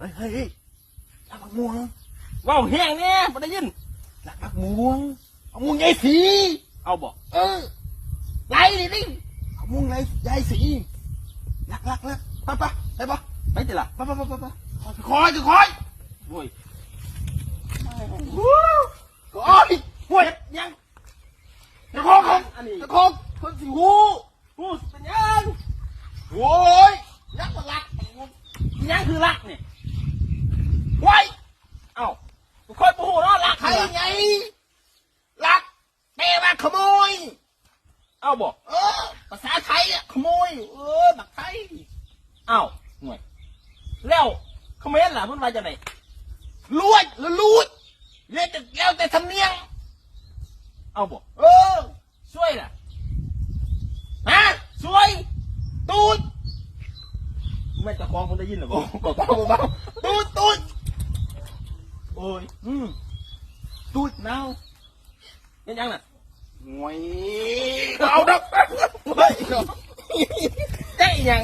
เฮ้ยลักมะม่วง ว้าวแห้งเนี่ยไม่ได้ยิน ลักมะม่วงมะม่วงยายสี เอาบอก ไรดิมะม่วงไรยายสีลักไปปะ ไปจิล่ะ ไปคอยโว้ย ห่วย ยัง ตะโคง อันนี้ ตะโคงคนสิหู พูดเป็นยัง โว้ยยักษ์มาลัก ยังคือรักเนี่ย ไว้ เอ้าค่อยปูหูเนาะรัก ใครไงลักแปลว่าขโมย เอาบอก ภาษาไทยอะขโมยบักไทย เอ้าหน่วยแล้วคอมเมนต์ล่ะเพิ่นว่าจะไหน ลวดเรียกแต่แก้วแต่ทำเนียง เอาบอก ช่วยล่ะ ฮะ ช่วยตูด ไม่ตะคองมันได้ยินหรอ เบาตูด โอ้ย ตูด เน่าเป็นยังน่ะ งวยเอาดับเฮ้ย ได้ยัง